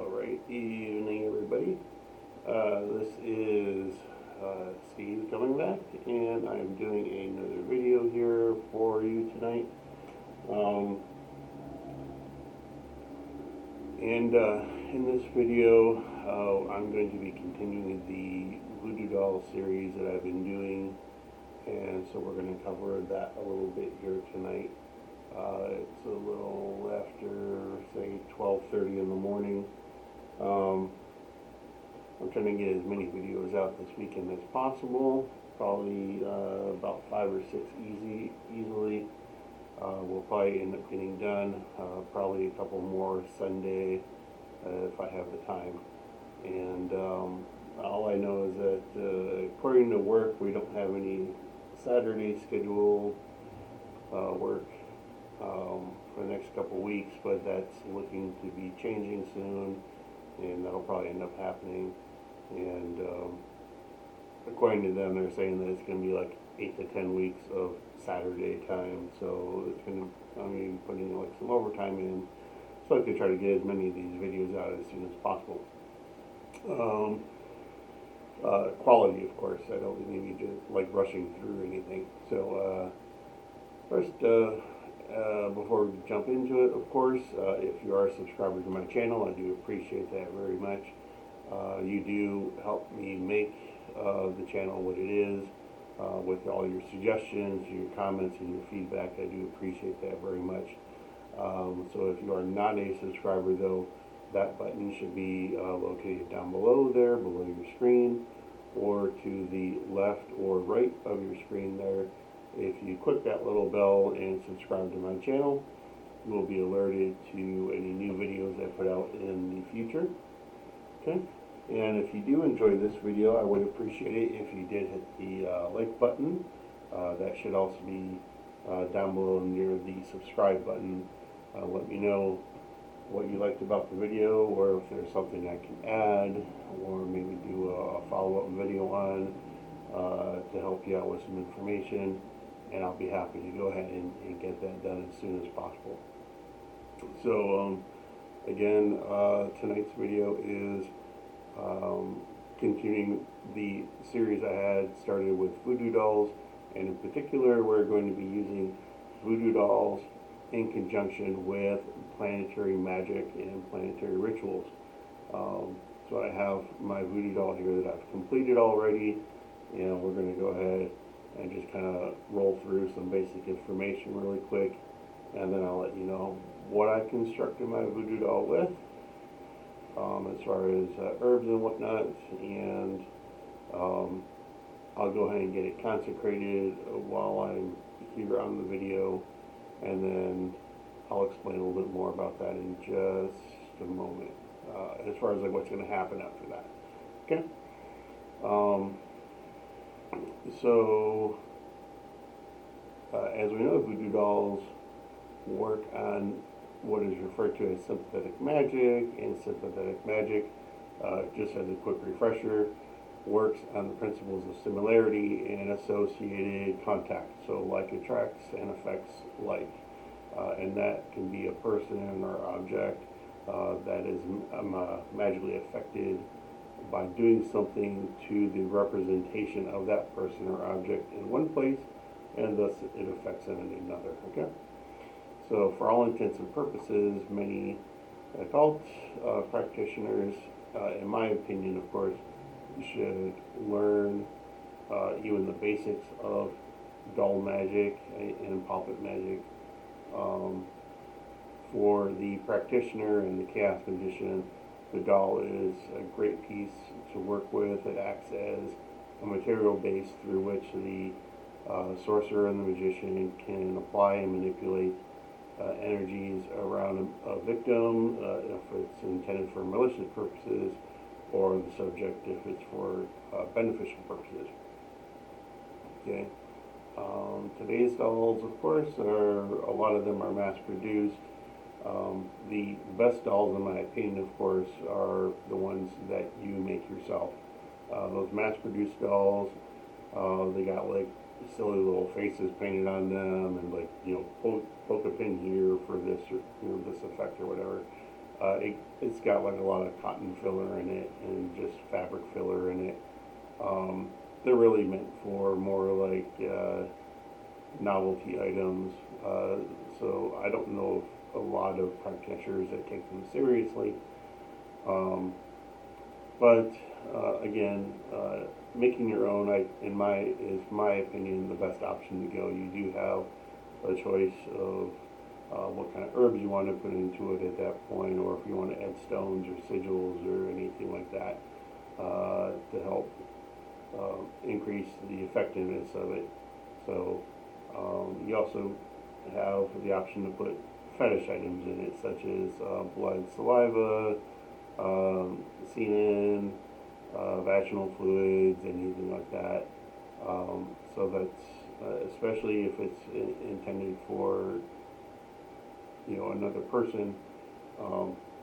Alright, evening everybody. This is Steve coming back, and I'm doing another video here for you tonight. In this video, I'm going to be continuing the Voodoo Doll series that I've been doing, and so we're going to cover that a little bit here tonight. It's a little after, say, 12:30 in the morning. I'm trying to get as many videos out this weekend as possible. Probably about 5 or 6 easily. We'll probably end up getting done. Probably a couple more Sunday if I have the time. And all I know is that according to work, we don't have any Saturday scheduled work for the next couple weeks, but that's looking to be changing soon, and that'll probably end up happening. And according to them, they're saying that it's going to be like 8 to 10 weeks of Saturday time, so it's going to, I'm going to be putting like some overtime in, so I can try to get as many of these videos out as soon as possible. Quality, of course. I don't need to like rushing through anything. So first, before we jump into it, of course, if you are a subscriber to my channel, I do appreciate that very much. You do help me make the channel what it is, with all your suggestions, your comments, and your feedback. I do appreciate that very much. So if you are not a subscriber, though, that button should be located down below there, below your screen, or to the left or right of your screen there. If you click that little bell and subscribe to my channel, you will be alerted to any new videos I put out in the future. Okay? And if you do enjoy this video, I would appreciate it if you did hit the like button. That should also be down below near the subscribe button. Let me know what you liked about the video, or if there's something I can add, or maybe do a follow-up video on to help you out with some information, and I'll be happy to go ahead and get that done as soon as possible. So again, tonight's video is continuing the series I had started with Voodoo Dolls, and in particular we're going to be using Voodoo Dolls in conjunction with Planetary Magick and Planetary Rituals. So I have my Voodoo Doll here that I've completed already, and we're going to go ahead and just kind of roll through some basic information really quick, and then I'll let you know what I constructed my Voodoo Doll with, as far as herbs and whatnot, and I'll go ahead and get it consecrated while I'm here on the video, and then I'll explain a little bit more about that in just a moment, as far as like what's going to happen after that. Okay? So as we know, Voodoo Dolls work on what is referred to as sympathetic magic, and sympathetic magic, just as a quick refresher, works on the principles of similarity and associated contact. So like attracts and affects like, and that can be a person or object that is magically affected by doing something to the representation of that person or object in one place, and thus it affects them in another. Okay? So for all intents and purposes, many occult practitioners, in my opinion, of course, should learn even the basics of doll magic and puppet magic. For the practitioner and the chaos magician, the doll is a great piece to work with. It acts as a material base through which the sorcerer and the magician can apply and manipulate energies around a victim, if it's intended for malicious purposes, or the subject if it's for beneficial purposes. Okay. Today's dolls, of course, a lot of them are mass-produced. The best dolls, in my opinion, of course, are the ones that you make yourself. Those mass-produced dolls, they got like silly little faces painted on them, and like, poke a pin here for this, or this effect or whatever. It's got like a lot of cotton filler in it and just fabric filler in it. They're really meant for more like novelty items. So I don't know of a lot of practitioners that take them seriously. Um, but again, making your own, is my opinion, the best option to go. You do have a choice of what kind of herbs you want to put into it at that point, or if you want to add stones or sigils or anything like that to help increase the effectiveness of it. So you also have the option to put fetish items in it, such as blood, saliva, semen, vaginal fluids, anything like that. So that's especially if it's intended for another person,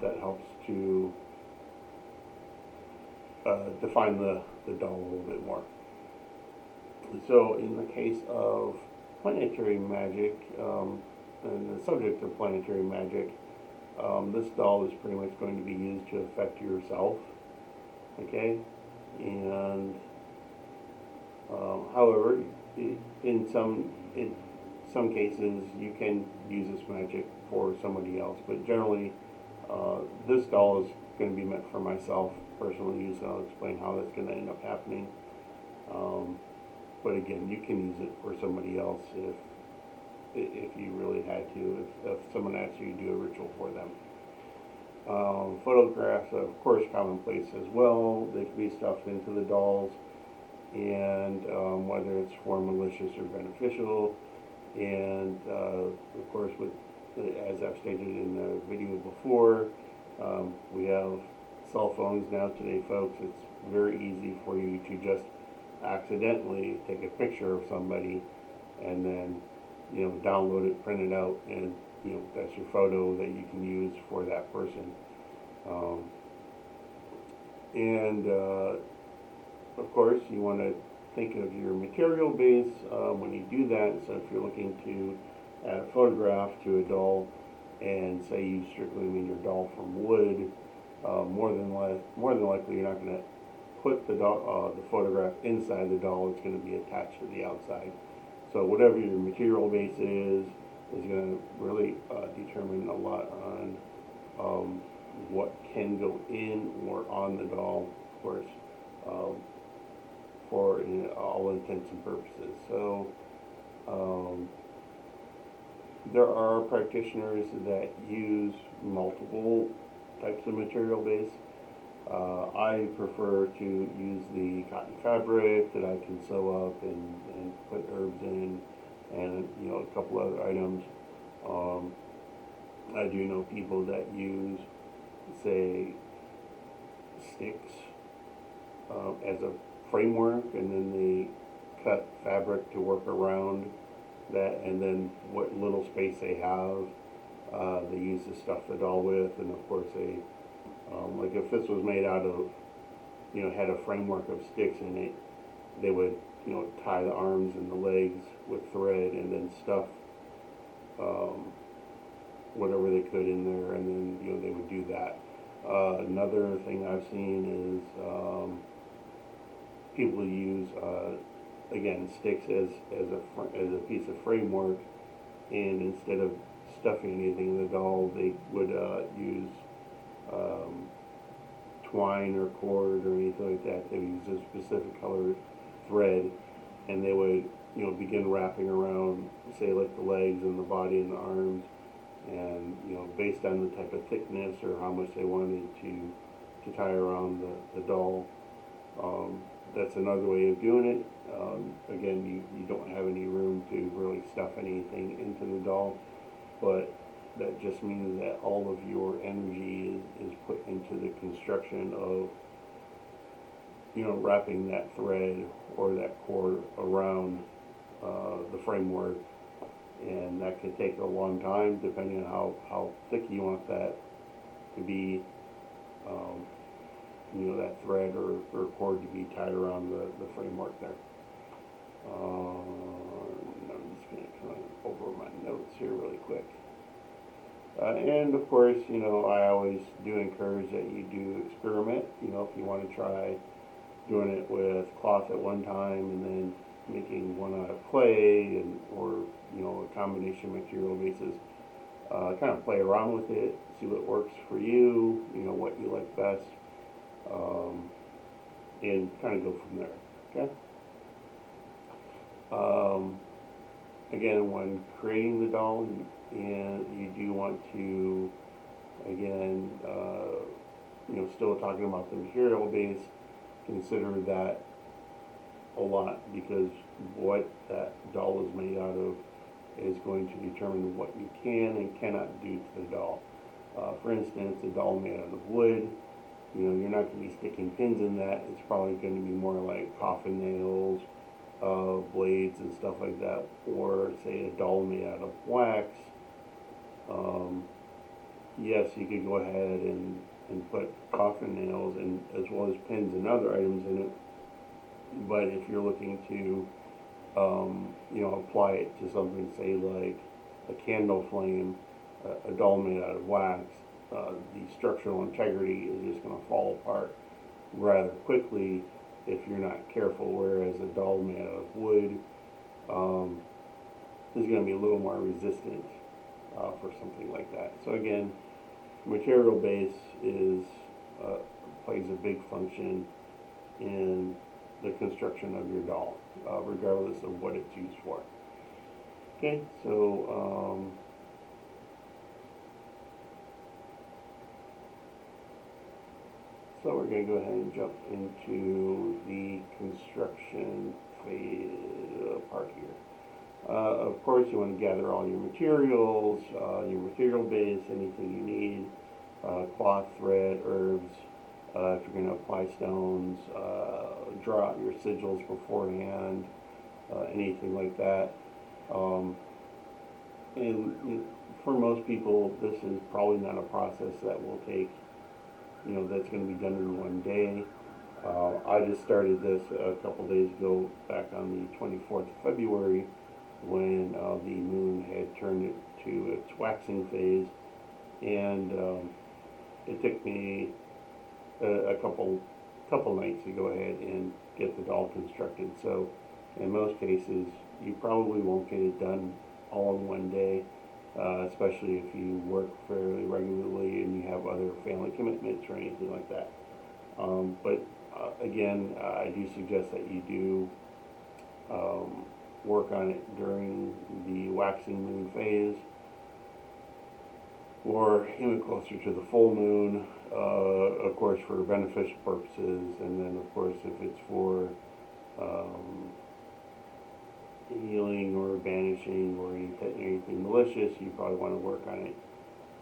that helps to define the doll a little bit more. So in the case of Planetary Magick, and the subject of Planetary Magick, this doll is pretty much going to be used to affect yourself, okay? And however, in some cases, you can use this magic for somebody else, but generally, this doll is going to be meant for myself personal use, and I'll explain how that's going to end up happening. But again, you can use it for somebody else if you really had to, if someone asked you to do a ritual for them. Photographs, of course, commonplace as well. They can be stuffed into the dolls, and whether it's for malicious or beneficial. And of course, as I've stated in the video before, we have cell phones now today, folks. It's very easy for you to just accidentally take a picture of somebody and then download it, print it out, and that's your photo that you can use for that person. And of course, you want to think of your material base when you do that. So if you're looking to add a photograph to a doll, and say you strictly mean your doll from wood, more than likely you're not going to put the photograph inside the doll. It's going to be attached to the outside. So whatever your material base is going to really determine a lot on what can go in or on the doll, of course, for all intents and purposes. So there are practitioners that use multiple types of material base. I prefer to use the cotton fabric that I can sew up and put herbs in, and a couple other items. I do know people that use, say, sticks as a framework, and then they cut fabric to work around that, and then what little space they have, they use to stuff the doll with. And of course they, like if this was made out of, had a framework of sticks in it, they would, tie the arms and the legs with thread and then stuff whatever they could in there, and then, they would do that. Another thing I've seen is people use, again, sticks as a piece of framework, and instead of stuffing anything in the doll, they would use twine or cord or anything like that. They would use a specific colored thread, and they would begin wrapping around, say, like the legs and the body and the arms, and based on the type of thickness or how much they wanted to tie around the doll. That's another way of doing it. Again, you don't have any room to really stuff anything into the doll, but that just means that all of your energy is put into the construction of wrapping that thread or that cord around the framework, and that could take a long time depending on how thick you want that to be. That thread or cord to be tied around the framework there. I'm just going to kind of over my notes here really quick. And of course, I always do encourage that you do experiment. If you want to try doing it with cloth at one time and then making one out of clay or a combination material basis, kind of play around with it, see what works for you, what you like best, and kind of go from there. Okay. Again, when creating the doll, and you do want to, again, still talking about the material base, consider that a lot, because what that doll is made out of is going to determine what you can and cannot do to the doll. For instance, a doll made out of wood, you're not going to be sticking pins in that. It's probably going to be more like coffin nails, blades and stuff like that. Or say a doll made out of wax. Yes, you could go ahead and put coffin nails and as well as pins and other items in it. But if you're looking to apply it to something, say like a candle flame, a doll made out of wax, the structural integrity is just going to fall apart rather quickly if you're not careful, whereas a doll made out of wood is going to be a little more resistant for something like that. So again, material base plays a big function in the construction of your doll, regardless of what it's used for. Okay, so we're going to go ahead and jump into the construction phase part here. Of course, you want to gather all your materials, your material base, anything you need, cloth, thread, herbs. If you're going to apply stones, draw out your sigils beforehand, anything like that. And for most people, this is probably not a process that will take, that's going to be done in one day. I just started this a couple days ago, back on the 24th of February, when the moon had turned it to its waxing phase, and it took me a couple nights to go ahead and get the doll constructed. So in most cases, you probably won't get it done all in one day, especially if you work fairly regularly and you have other family commitments or anything like that. But again, I do suggest that you do work on it during the waxing moon phase, or even closer to the full moon, of course for beneficial purposes, and then of course if it's for healing or banishing or anything malicious, you probably want to work on it,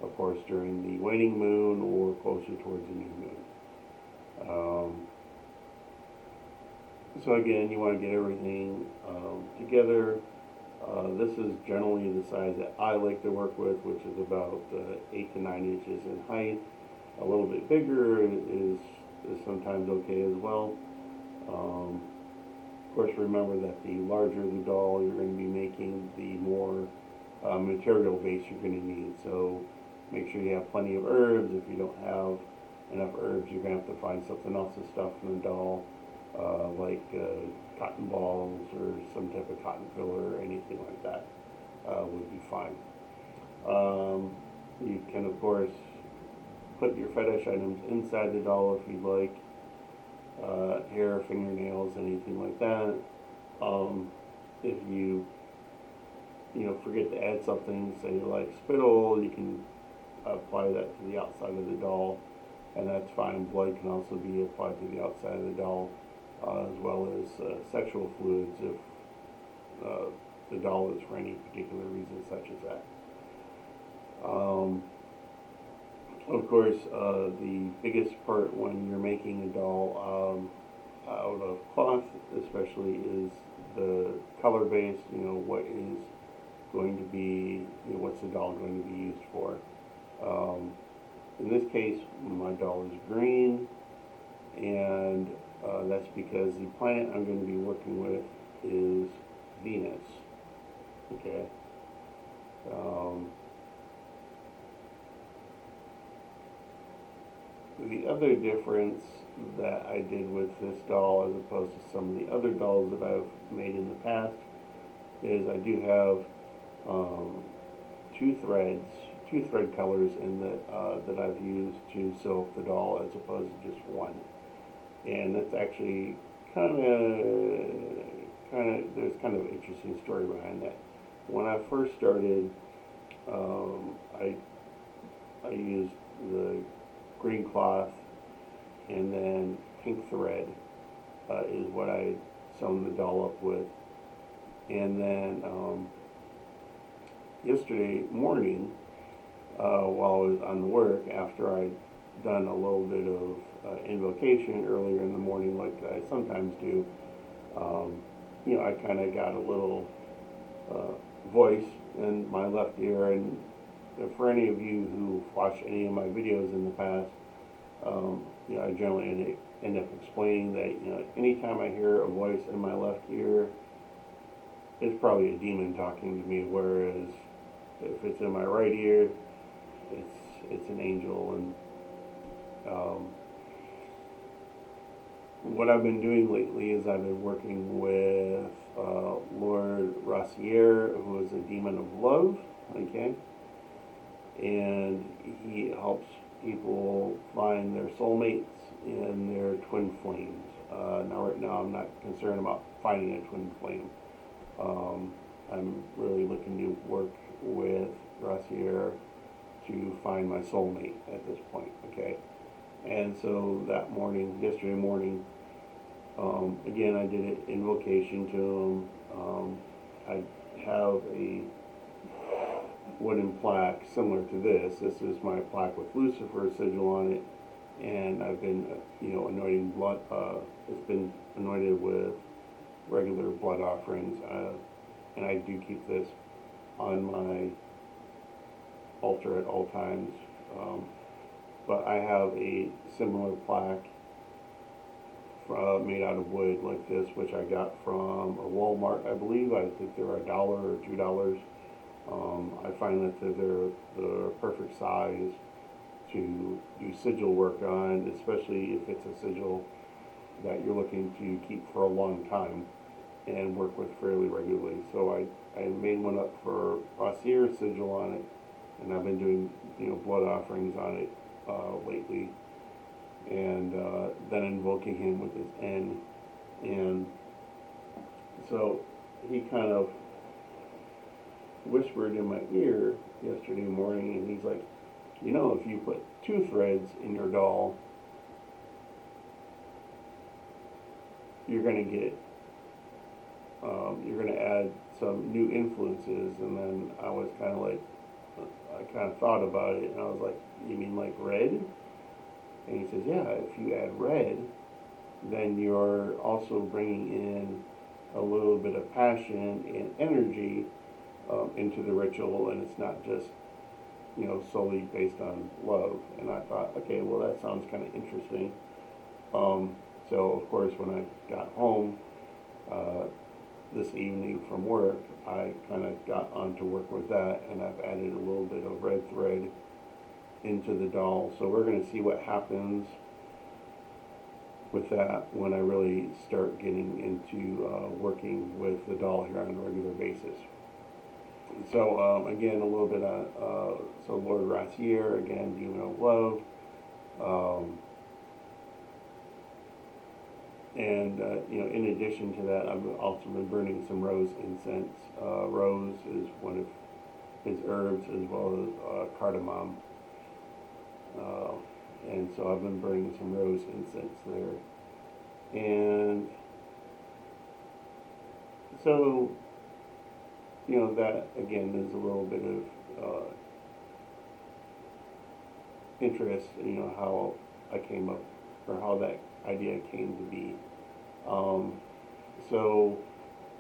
of course, during the waning moon or closer towards the new moon. So again, you want to get everything together. This is generally the size that I like to work with, which is about 8 to 9 inches in height. A little bit bigger is sometimes okay as well. Of course, remember that the larger the doll you're going to be making, the more material base you're going to need. So make sure you have plenty of herbs. If you don't have enough herbs, you're going to have to find something else to stuff in the doll, like cotton balls or some type of cotton filler or anything like that would be fine. You can, of course, put your fetish items inside the doll if you'd like. Hair, fingernails, anything like that. If you forget to add something, say like spittle, you can apply that to the outside of the doll, and that's fine. Blood can also be applied to the outside of the doll, as well as sexual fluids if the doll is for any particular reason such as that. Of course, the biggest part when you're making a doll out of cloth, especially, is the color base. What is going to be, what's the doll going to be used for? In this case, my doll is green, and that's because the planet I'm going to be working with is Venus. Okay. the other difference that I did with this doll as opposed to some of the other dolls that I've made in the past is I do have two thread colors in that I've used to sew up the doll as opposed to just one. And that's actually there's kind of an interesting story behind that. When I first started, I used the green cloth and then pink thread is what I sewn the doll up with. And then yesterday morning, while I was on work, after I'd done a little bit of invocation earlier in the morning, like I sometimes do, I kind of got a little voice in my left ear. And for any of you who've watched any of my videos in the past, I generally end up explaining that anytime I hear a voice in my left ear, it's probably a demon talking to me. Whereas if it's in my right ear, it's an angel. And what I've been doing lately is I've been working with Lord Rosier, who is a demon of love, okay? And he helps people find their soulmates and their twin flames. Right now I'm not concerned about finding a twin flame. I'm really looking to work with Rosier to find my soulmate at this point, okay? And so yesterday morning, again, I did an invocation to him. I have a wooden plaque similar to this. This is my plaque with Lucifer sigil on it, and I've been, anointing blood. It's been anointed with regular blood offerings, and I do keep this on my altar at all times. But I have a similar plaque made out of wood like this, which I got from a Walmart, I believe. I think they're $1 or $2. I find that they're the perfect size to do sigil work on, especially if it's a sigil that you're looking to keep for a long time and work with fairly regularly. So I made one up for Rosier's sigil on it, and I've been doing blood offerings on it lately, and then invoking him with his N. And so he kind of whispered in my ear yesterday morning, and he's like, if you put two threads in your doll, you're going to add some new influences. And then I was kind of thought about it, and I was like, you mean like red? And he says, yeah, if you add red, then you're also bringing in a little bit of passion and energy into the ritual, and it's not just solely based on love. And I thought, okay, well, that sounds kind of interesting. So of course, when I got home this evening from work, I kind of got on to work with that, and I've added a little bit of red thread into the doll. So we're going to see what happens with that when I really start getting into working with the doll here on a regular basis. So again, a little bit on so Lord Rosier, again, demon of love, and in addition to that, I've also been burning some rose incense. Rose is one of his herbs, as well as cardamom, and so I've been burning some rose incense there. And so that again is a little bit of interest, how I came up, or how that idea came to be. So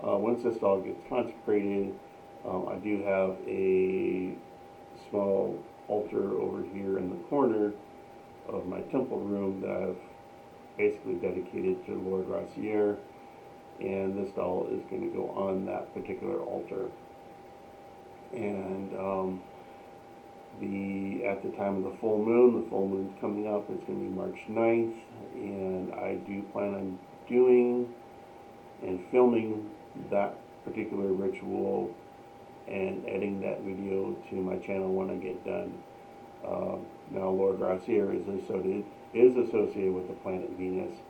once this doll gets consecrated, I do have a small altar over here in the corner of my temple room that I've basically dedicated to Lord Rosier, and this doll is going to go on that particular altar. And at the time of the full moon. The full moon's coming up. It's going to be March 9th, and I do plan on doing and filming that particular ritual and editing that video to my channel when I get done. Now, Lord Rosier is associated with the planet Venus,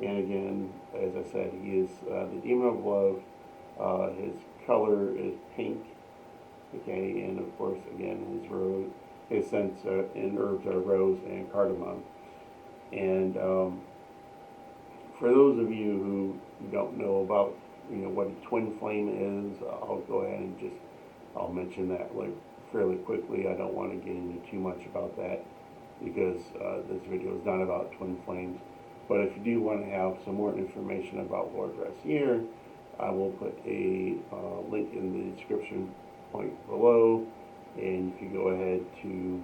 and again, as I said, he is the demon of love. His color is pink. Okay, and of course, again, his scents and herbs are rose and cardamom. And for those of you who don't know about, what a twin flame is, I'll go ahead and I'll mention that like fairly quickly. I don't want to get into too much about that because this video is not about twin flames. But if you do want to have some more information about Lord Rosier, I will put a link in the description point below, and you can go ahead to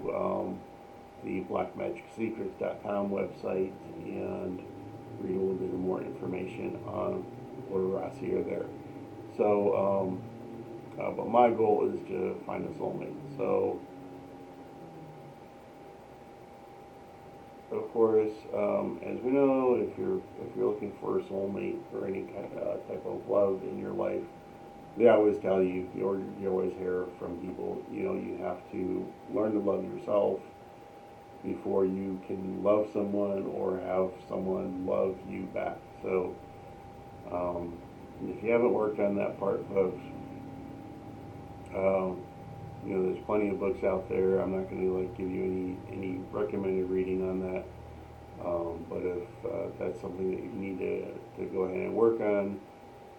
the blackmagicsecrets.com website and read a little bit more information on Lord Rosier there. So, but my goal is to find a soulmate. So, of course, as we know, if you're looking for a soulmate or any kind of type of love in your life, they always tell you, you always hear from people, you have to learn to love yourself before you can love someone or have someone love you back. So, if you haven't worked on that part, folks, there's plenty of books out there. I'm not going to give you any recommended reading on that. But if that's something that you need to go ahead and work on,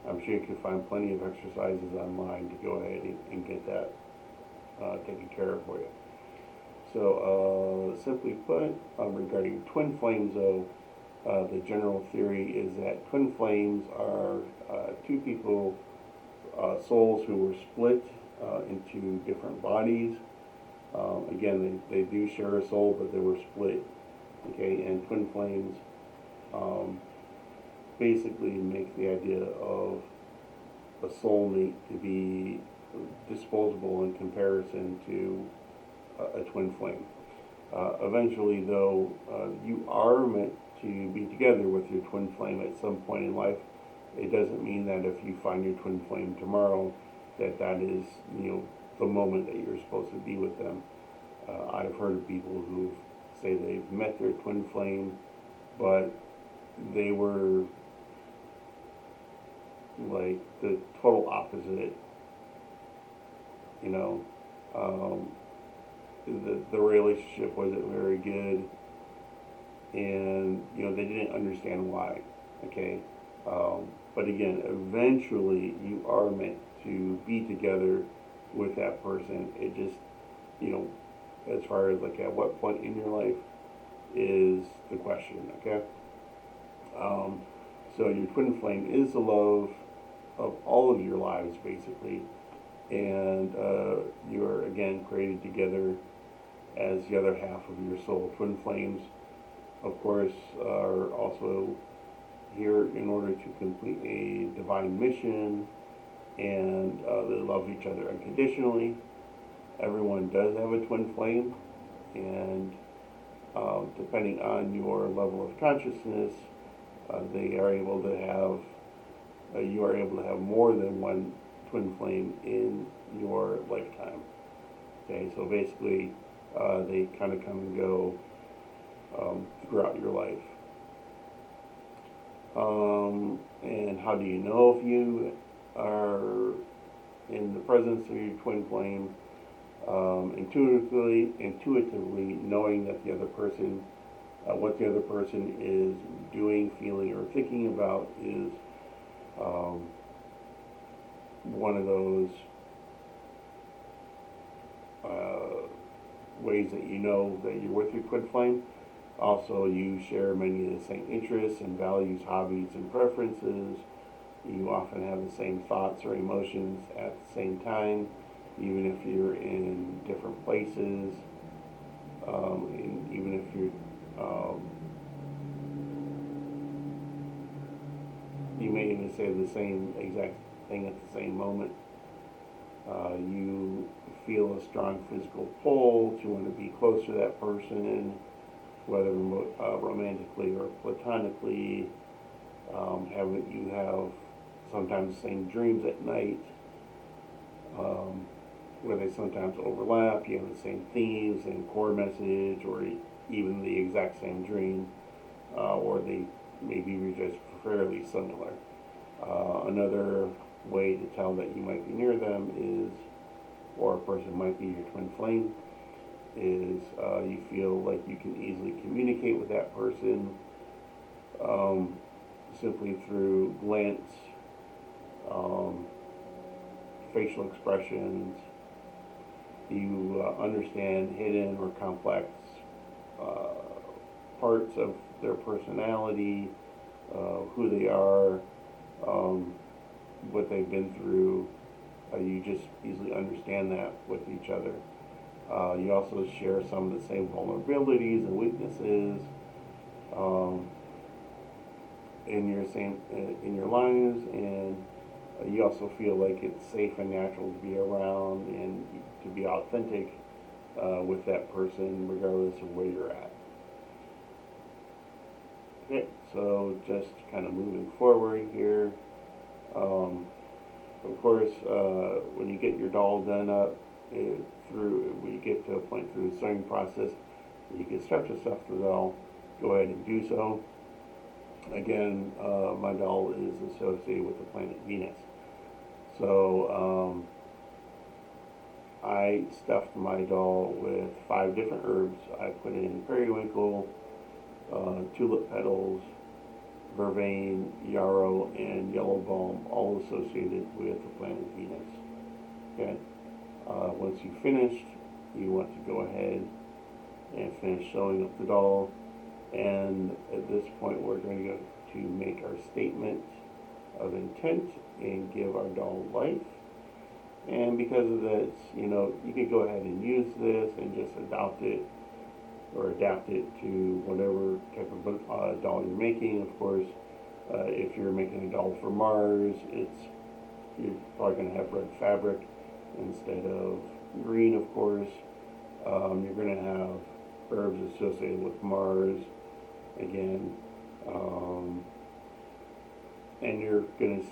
I'm sure you can find plenty of exercises online to go ahead and get that taken care of for you. So, simply put, regarding twin flames, though, the general theory is that twin flames are two people, souls who were split into different bodies. Again, they do share a soul, but they were split. Okay, and twin flames basically make the idea of a soulmate to be disposable in comparison to a twin flame. Eventually, though, you are meant to be together with your twin flame at some point in life. It doesn't mean that if you find your twin flame tomorrow, that is, the moment that you're supposed to be with them. I've heard of people who say they've met their twin flame, but they were like the total opposite. The relationship wasn't very good, and they didn't understand why. Okay, but again, eventually you are meant to be together with that person. It just, as far as at what point in your life is the question. Okay, so your twin flame is the love of all of your lives, basically, and you're again created together as the other half of your soul. Twin flames, of course, are also here in order to complete a divine mission, and they love each other unconditionally. Everyone does have a twin flame, and depending on your level of consciousness, you are able to have more than one twin flame in your lifetime. Okay, so basically, they kind of come and go throughout your life. And how do you know if you are in the presence of your twin flame? Intuitively knowing that the other person, what the other person is doing, feeling, or thinking about is one of those ways that you know that you're with your twin flame. Also, you share many of the same interests and values, hobbies, and preferences. You often have the same thoughts or emotions at the same time, even if you're in different places, and even if you're, you may even say the same exact thing at the same moment. You feel a strong physical pull to want to be close to that person, whether romantically or platonically. You have sometimes the same dreams at night, where they sometimes overlap. You have the same themes, same core message, or even the exact same dream, or they maybe just fairly similar. Another way to tell that you might be near them is, or a person might be your twin flame, is you feel like you can easily communicate with that person simply through glance, facial expressions. You understand hidden or complex parts of their personality, who they are, what they've been through. You just easily understand that with each other. You also share some of the same vulnerabilities and weaknesses in your lives, and you also feel like it's safe and natural to be around and to be authentic with that person, regardless of where you're at. Okay, so just kind of moving forward here. Of course, when you get your doll done up, when you get to a point through the sewing process, you can start to stuff the doll. Go ahead and do so. Again, my doll is associated with the planet Venus. So I stuffed my doll with 5 different herbs. I put in periwinkle, tulip petals, vervain, yarrow, and yellow balm, all associated with the planet Venus. Okay. Once you've finished, you want to go ahead and finish sewing up the doll. And at this point, we're going to go to make our statement of intent and give our doll life. And because of this, you can go ahead and use this and just adopt it or adapt it to whatever type of doll you're making. Of course, if you're making a doll for Mars, you're probably going to have red fabric instead of green, of course. You're going to have herbs associated with Mars again, and you're going to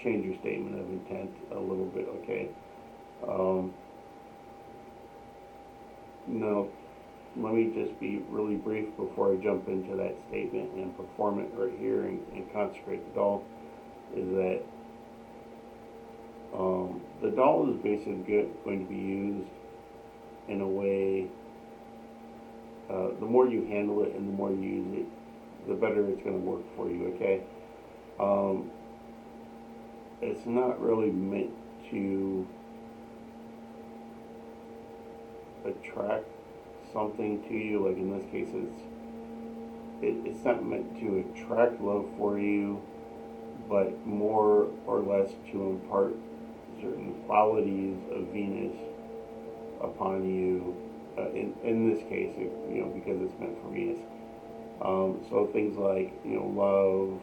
change your statement of intent a little bit, okay? Now, let me just be really brief before I jump into that statement and perform it right here and consecrate the doll, is that the doll is basically going to be used in a way, the more you handle it and the more you use it, the better it's going to work for you, okay? It's not really meant to attract something to you. Like in this case, it's not meant to attract love for you, but more or less to impart certain qualities of Venus upon you. In this case, because it's meant for Venus. So things like love,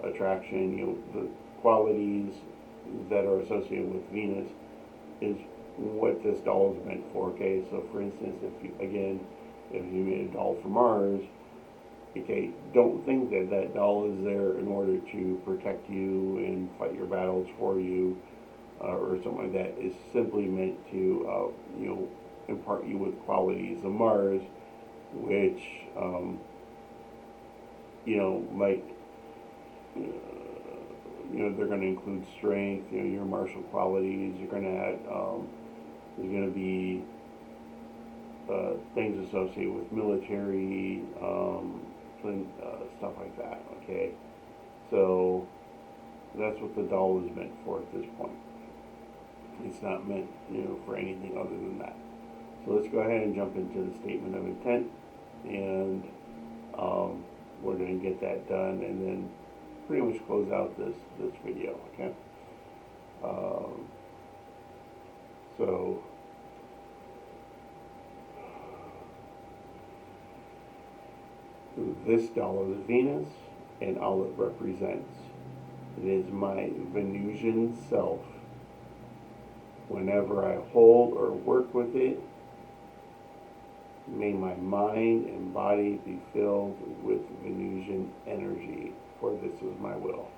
attraction, the qualities that are associated with Venus is what this doll is meant for. Okay, so for instance, if you made a doll for Mars, okay, don't think that that doll is there in order to protect you and fight your battles for you, or something like that. It's simply meant to impart you with qualities of Mars, which might they're going to include strength, your martial qualities. You're going to add there's going to be things associated with military, stuff like that. Okay, so that's what the doll is meant for at this point. It's not meant for anything other than that. So let's go ahead and jump into the statement of intent, and we're going to get that done and then pretty much close out this video, okay? So this doll is Venus, and all it represents. It is my Venusian self, Whenever I hold or work with it, may my mind and body be filled with Venusian energy, for this is my will.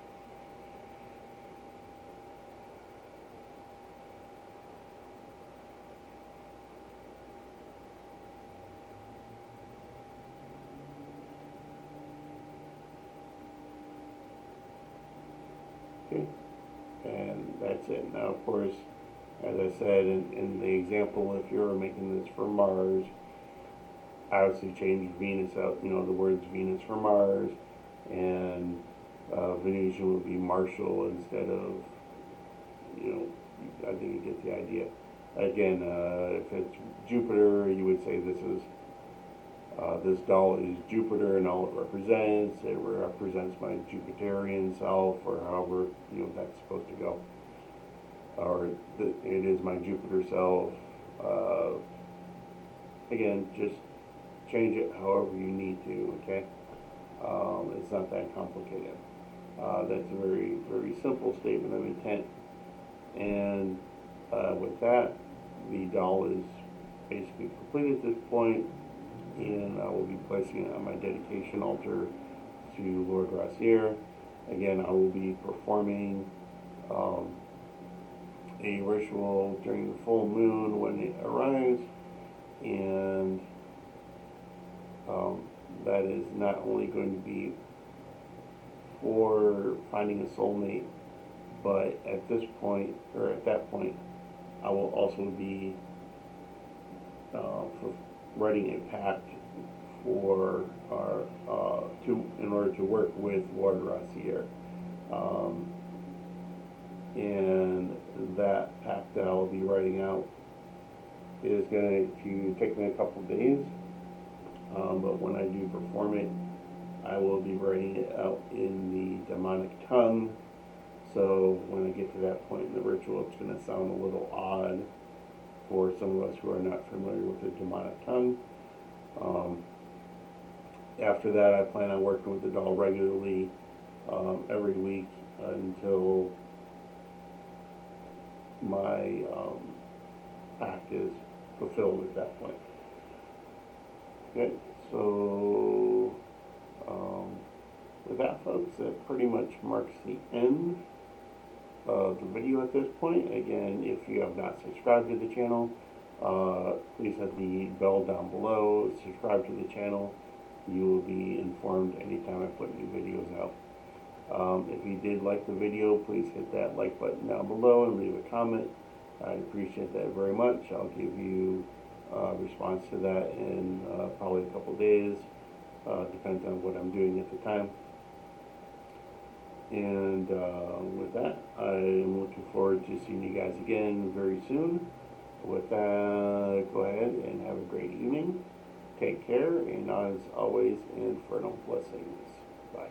Okay, and that's it. Now, of course, as I said in the example, if you're making this for Mars, I obviously change Venus out, the words Venus for Mars, and Venusian would be Marshall instead of, I think you get the idea. Again, if it's Jupiter, you would say this doll is Jupiter and all it represents. It represents my Jupiterian self, or however, that's supposed to go. Or it is my Jupiter self. Again, just change it however you need to, okay? It's not that complicated. That's a very, very simple statement of intent. And with that, the doll is basically complete at this point, and I will be placing it on my dedication altar to Lord Rosier. Again, I will be performing a ritual during the full moon when it arrives, and that is not only going to be for finding a soulmate, but at that point, I will also be for writing a pact in order to work with Lord Rosier. And that pact that I'll be writing out is going to take me a couple days, but when I do perform it, I will be writing it out in the Daemonic tongue. So when I get to that point in the ritual, it's going to sound a little odd for some of us who are not familiar with the Daemonic tongue. After that, I plan on working with the doll regularly every week until my pact is fulfilled at that point. Okay, so with that, folks, that pretty much marks the end of the video at this point. Again, if you have not subscribed to the channel, please hit the bell down below, subscribe to the channel. You will be informed anytime I put new videos out. If you did like the video, please hit that like button down below and leave a comment. I appreciate that very much. I'll give you a response to that in probably a couple days. Depends on what I'm doing at the time. And with that, I'm looking forward to seeing you guys again very soon. With that, go ahead and have a great evening. Take care, and as always, infernal blessings. Bye.